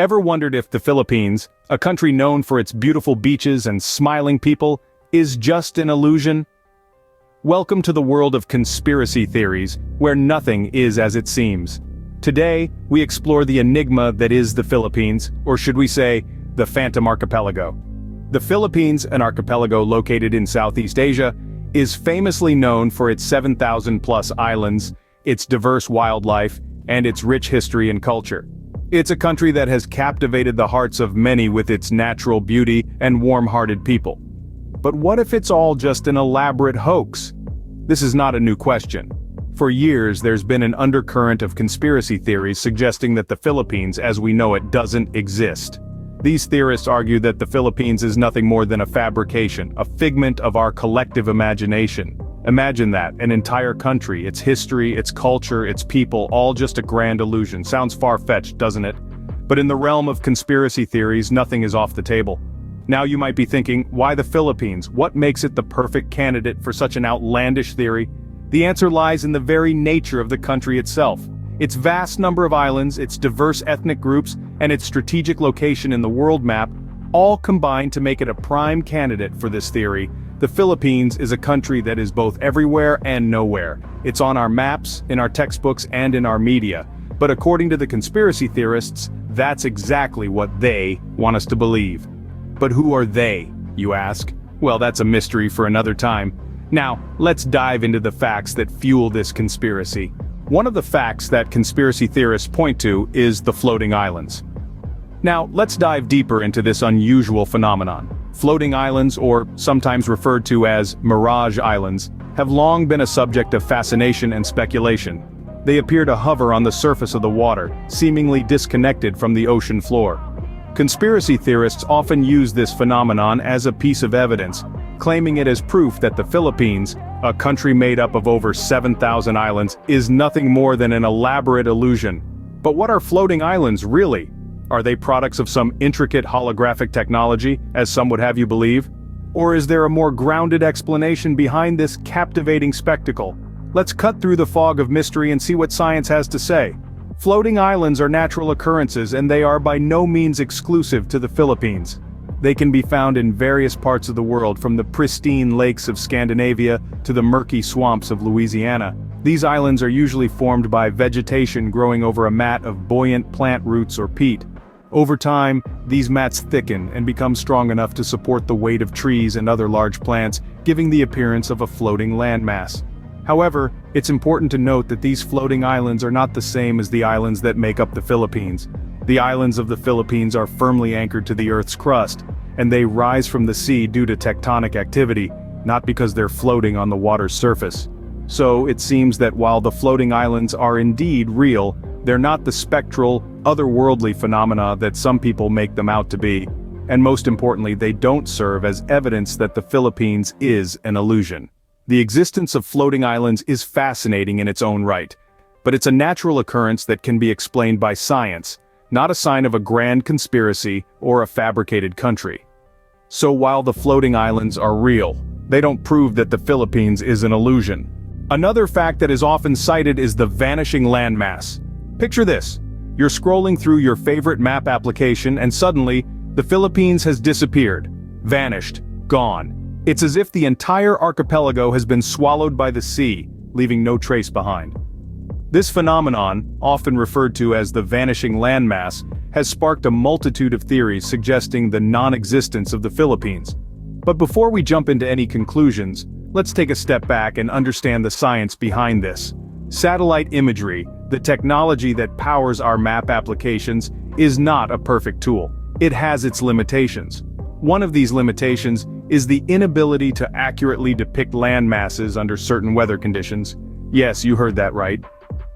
Ever wondered if the Philippines, a country known for its beautiful beaches and smiling people, is just an illusion? Welcome to the world of conspiracy theories, where nothing is as it seems. Today, we explore the enigma that is the Philippines, or should we say, the Phantom Archipelago. The Philippines, an archipelago located in Southeast Asia, is famously known for its 7,000-plus islands, its diverse wildlife, and its rich history and culture. It's a country that has captivated the hearts of many with its natural beauty and warm-hearted people. But what if it's all just an elaborate hoax? This is not a new question. For years, there's been an undercurrent of conspiracy theories suggesting that the Philippines, as we know it, doesn't exist. These theorists argue that the Philippines is nothing more than a fabrication, a figment of our collective imagination. Imagine that, an entire country, its history, its culture, its people, all just a grand illusion. Sounds far-fetched, doesn't it? But in the realm of conspiracy theories, nothing is off the table. Now you might be thinking, why the Philippines? What makes it the perfect candidate for such an outlandish theory? The answer lies in the very nature of the country itself. Its vast number of islands, its diverse ethnic groups, and its strategic location in the world map all combine to make it a prime candidate for this theory. The Philippines is a country that is both everywhere and nowhere. It's on our maps, in our textbooks, and in our media. But according to the conspiracy theorists, that's exactly what they want us to believe. But who are they, you ask? Well, that's a mystery for another time. Now, let's dive into the facts that fuel this conspiracy. One of the facts that conspiracy theorists point to is the floating islands. Now, let's dive deeper into this unusual phenomenon. Floating islands, or sometimes referred to as mirage islands, have long been a subject of fascination and speculation. They appear to hover on the surface of the water, seemingly disconnected from the ocean floor. Conspiracy theorists often use this phenomenon as a piece of evidence, claiming it as proof that the Philippines, a country made up of over 7,000 islands, is nothing more than an elaborate illusion. But what are floating islands really? Are they products of some intricate holographic technology, as some would have you believe? Or is there a more grounded explanation behind this captivating spectacle? Let's cut through the fog of mystery and see what science has to say. Floating islands are natural occurrences, and they are by no means exclusive to the Philippines. They can be found in various parts of the world, from the pristine lakes of Scandinavia to the murky swamps of Louisiana. These islands are usually formed by vegetation growing over a mat of buoyant plant roots or peat. Over time, these mats thicken and become strong enough to support the weight of trees and other large plants, giving the appearance of a floating landmass. However, it's important to note that these floating islands are not the same as the islands that make up the Philippines. The islands of the Philippines are firmly anchored to the Earth's crust, and they rise from the sea due to tectonic activity, not because they're floating on the water's surface. So, it seems that while the floating islands are indeed real, they're not the spectral, otherworldly phenomena that some people make them out to be. And most importantly, they don't serve as evidence that the Philippines is an illusion. The existence of floating islands is fascinating in its own right. But it's a natural occurrence that can be explained by science, not a sign of a grand conspiracy or a fabricated country. So while the floating islands are real, they don't prove that the Philippines is an illusion. Another fact that is often cited is the vanishing landmass. Picture this. You're scrolling through your favorite map application and suddenly, the Philippines has disappeared, vanished, gone. It's as if the entire archipelago has been swallowed by the sea, leaving no trace behind. This phenomenon, often referred to as the vanishing landmass, has sparked a multitude of theories suggesting the non-existence of the Philippines. But before we jump into any conclusions, let's take a step back and understand the science behind this. Satellite imagery, the technology that powers our map applications, is not a perfect tool. It has its limitations. One of these limitations is the inability to accurately depict land masses under certain weather conditions. Yes, you heard that right.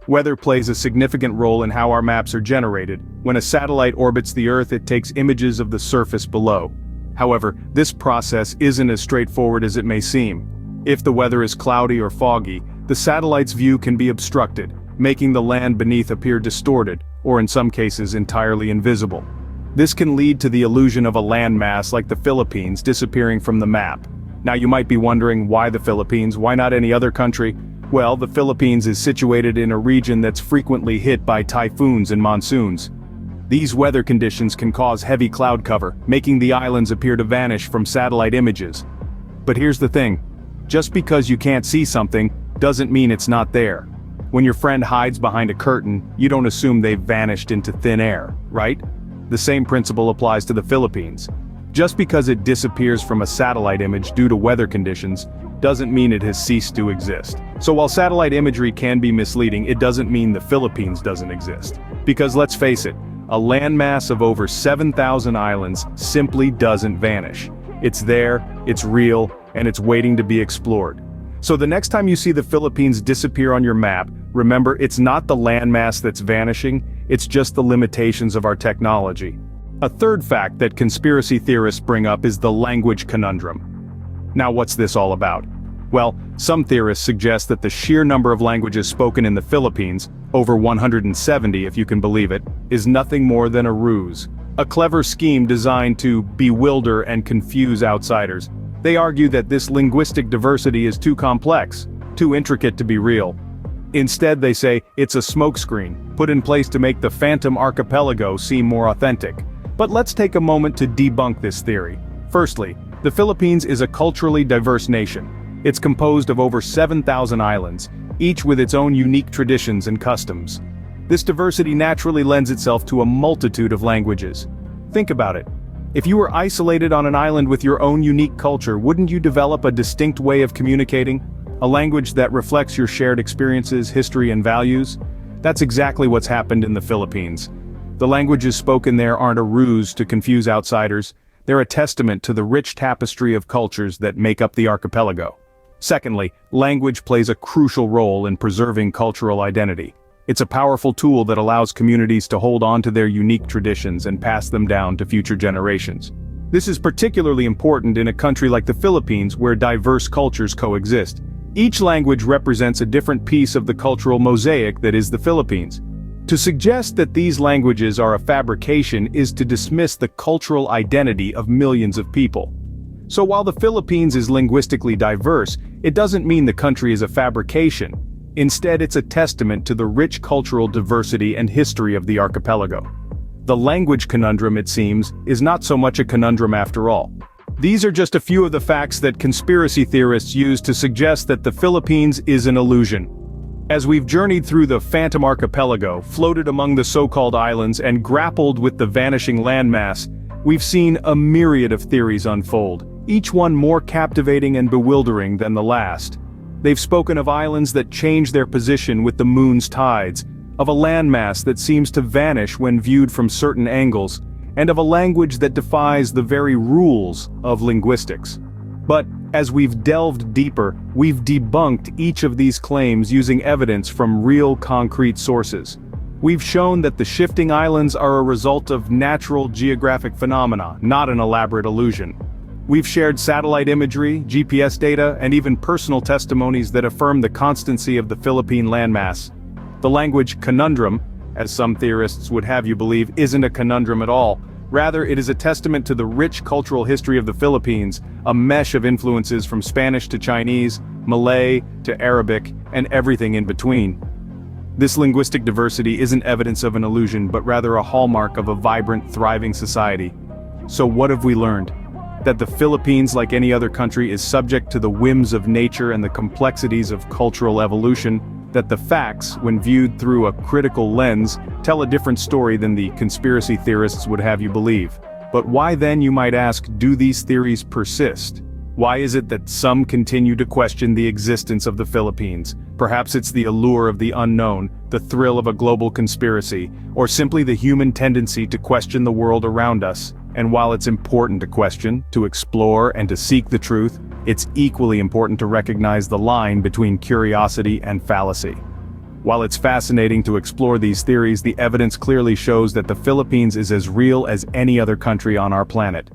Weather plays a significant role in how our maps are generated. When a satellite orbits the Earth, it takes images of the surface below. However, this process isn't as straightforward as it may seem. If the weather is cloudy or foggy, the satellite's view can be obstructed, making the land beneath appear distorted, or in some cases entirely invisible. This can lead to the illusion of a landmass like the Philippines disappearing from the map. Now you might be wondering, why the Philippines? Why not any other country? Well, the Philippines is situated in a region that's frequently hit by typhoons and monsoons. These weather conditions can cause heavy cloud cover, making the islands appear to vanish from satellite images. But here's the thing. Just because you can't see something, doesn't mean it's not there. When your friend hides behind a curtain, you don't assume they've vanished into thin air, right? The same principle applies to the Philippines. Just because it disappears from a satellite image due to weather conditions, doesn't mean it has ceased to exist. So while satellite imagery can be misleading, it doesn't mean the Philippines doesn't exist. Because let's face it, a landmass of over 7,000 islands simply doesn't vanish. It's there, it's real, and it's waiting to be explored. So the next time you see the Philippines disappear on your map, remember it's not the landmass that's vanishing, it's just the limitations of our technology. A third fact that conspiracy theorists bring up is the language conundrum. Now what's this all about? Well, some theorists suggest that the sheer number of languages spoken in the Philippines, over 170 if you can believe it, is nothing more than a ruse. A clever scheme designed to bewilder and confuse outsiders. They argue that this linguistic diversity is too complex, too intricate to be real. Instead, they say it's a smokescreen, put in place to make the Phantom Archipelago seem more authentic. But let's take a moment to debunk this theory. Firstly, the Philippines is a culturally diverse nation. It's composed of over 7,000 islands, each with its own unique traditions and customs. This diversity naturally lends itself to a multitude of languages. Think about it. If you were isolated on an island with your own unique culture, wouldn't you develop a distinct way of communicating? A language that reflects your shared experiences, history, and values? That's exactly what's happened in the Philippines. The languages spoken there aren't a ruse to confuse outsiders, they're a testament to the rich tapestry of cultures that make up the archipelago. Secondly, language plays a crucial role in preserving cultural identity. It's a powerful tool that allows communities to hold on to their unique traditions and pass them down to future generations. This is particularly important in a country like the Philippines where diverse cultures coexist. Each language represents a different piece of the cultural mosaic that is the Philippines. To suggest that these languages are a fabrication is to dismiss the cultural identity of millions of people. So while the Philippines is linguistically diverse, it doesn't mean the country is a fabrication. Instead, it's a testament to the rich cultural diversity and history of the archipelago. The language conundrum, it seems, is not so much a conundrum after all. These are just a few of the facts that conspiracy theorists use to suggest that the Philippines is an illusion. As we've journeyed through the Phantom Archipelago, floated among the so-called islands, and grappled with the vanishing landmass, we've seen a myriad of theories unfold, each one more captivating and bewildering than the last. They've spoken of islands that change their position with the moon's tides, of a landmass that seems to vanish when viewed from certain angles, and of a language that defies the very rules of linguistics. But, as we've delved deeper, we've debunked each of these claims using evidence from real concrete sources. We've shown that the shifting islands are a result of natural geographic phenomena, not an elaborate illusion. We've shared satellite imagery, GPS data, and even personal testimonies that affirm the constancy of the Philippine landmass. The language conundrum, as some theorists would have you believe, isn't a conundrum at all. Rather, it is a testament to the rich cultural history of the Philippines, a mesh of influences from Spanish to Chinese, Malay to Arabic, and everything in between. This linguistic diversity isn't evidence of an illusion, but rather a hallmark of a vibrant, thriving society. So what have we learned? That the Philippines, like any other country, is subject to the whims of nature and the complexities of cultural evolution, that the facts, when viewed through a critical lens, tell a different story than the conspiracy theorists would have you believe. But why then, you might ask, do these theories persist? Why is it that some continue to question the existence of the Philippines? Perhaps it's the allure of the unknown, the thrill of a global conspiracy, or simply the human tendency to question the world around us. And while it's important to question, to explore, and to seek the truth, it's equally important to recognize the line between curiosity and fallacy. While it's fascinating to explore these theories, the evidence clearly shows that the Philippines is as real as any other country on our planet.